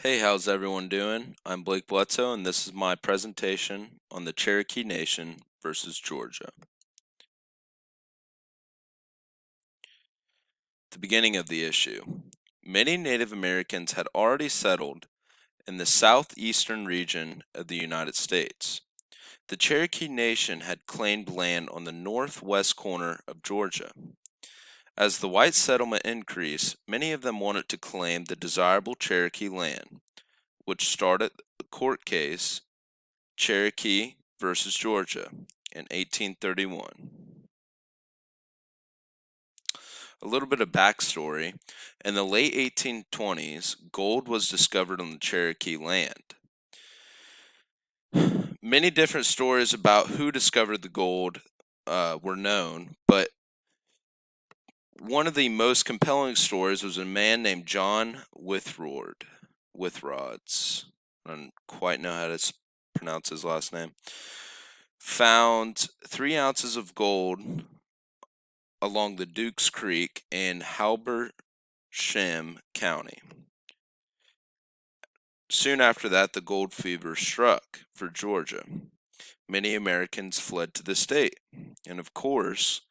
Hey, how's everyone doing? I'm Blake Bledsoe, and this is my presentation on the Cherokee Nation versus Georgia. The beginning of the issue. Many Native Americans had already settled in the southeastern region of the United States. The Cherokee Nation had claimed land on the northwest corner of Georgia. As the white settlement increased, many of them wanted to claim the desirable Cherokee land, which started the court case Cherokee versus Georgia in 1831. A little bit of backstory. In the late 1820s, gold was discovered on the Cherokee land. Many different stories about who discovered the gold were known, but one of the most compelling stories was a man named John Withrods. I don't quite know how to pronounce his last name. Found 3 ounces of gold along the Dukes Creek in Halbersham County. Soon after that, the gold fever struck for Georgia. Many Americans fled to the state, and of course,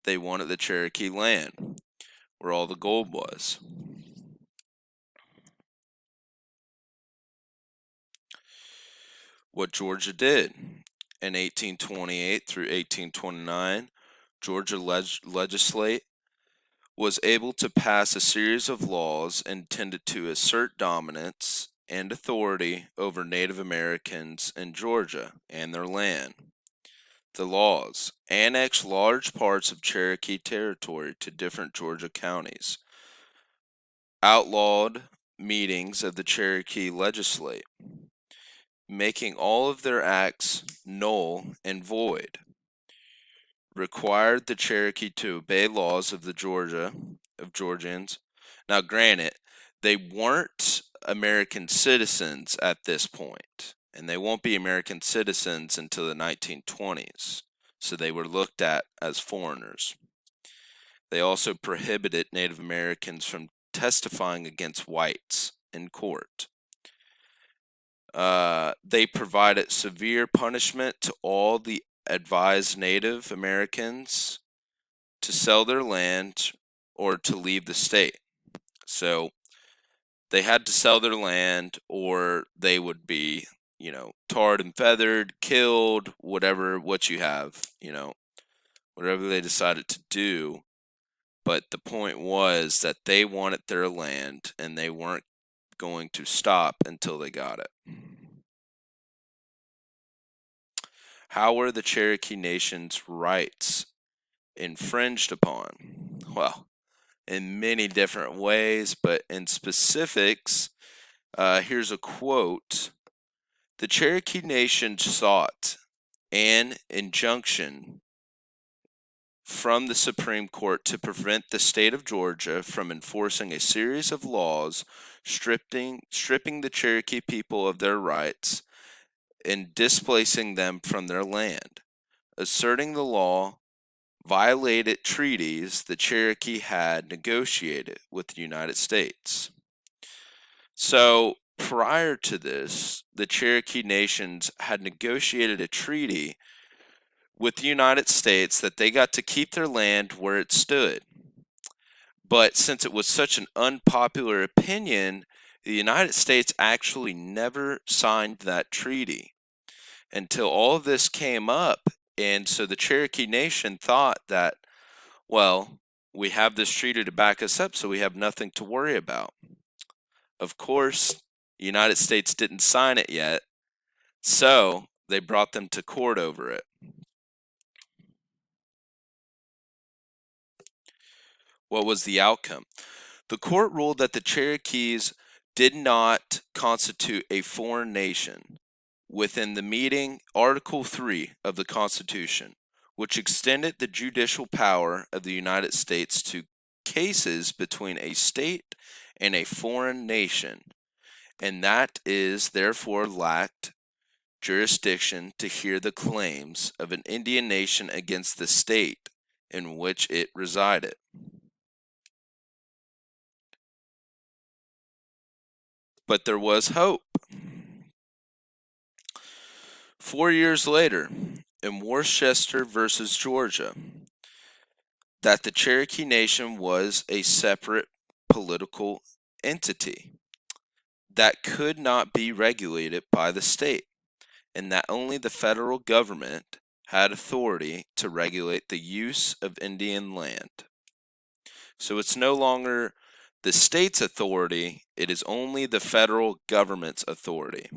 they wanted the Cherokee land, where all the gold was. What Georgia did. In 1828 through 1829, Georgia legislate was able to pass a series of laws intended to assert dominance and authority over Native Americans in Georgia and their land. The laws annexed large parts of Cherokee territory to different Georgia counties, outlawed meetings of the Cherokee legislate, making all of their acts null and void, required the Cherokee to obey laws of Georgians. Now, granted, they weren't American citizens at this point, and they won't be American citizens until the 1920s, so they were looked at as foreigners. They also prohibited Native Americans from testifying against whites in court. They provided severe punishment to all the advised Native Americans to sell their land or to leave the state. So they had to sell their land or they would be, tarred and feathered, killed, what you have, whatever they decided to do. But the point was that they wanted their land and they weren't going to stop until they got it. How were the Cherokee Nation's rights infringed upon? Well, in many different ways, but in specifics, here's a quote. The Cherokee Nation sought an injunction from the Supreme Court to prevent the state of Georgia from enforcing a series of laws stripping the Cherokee people of their rights and displacing them from their land. Asserting the law violated treaties the Cherokee had negotiated with the United States. So, prior to this, the Cherokee nations had negotiated a treaty with the United States that they got to keep their land where it stood. But since it was such an unpopular opinion, the United States actually never signed that treaty until all of this came up. And so the Cherokee Nation thought that, well, we have this treaty to back us up, so we have nothing to worry about. Of course, the United States didn't sign it yet, so they brought them to court over it. What was the outcome? The court ruled that the Cherokees did not constitute a foreign nation within the meeting Article 3 of the Constitution, which extended the judicial power of the United States to cases between a state and a foreign nation, and that is therefore lacked jurisdiction to hear the claims of an Indian nation against the state in which it resided. But there was hope. 4 years later, in Worcester versus Georgia, that the Cherokee Nation was a separate political entity that could not be regulated by the state, and that only the federal government had authority to regulate the use of Indian land. So it's no longer the state's authority, it is only the federal government's authority.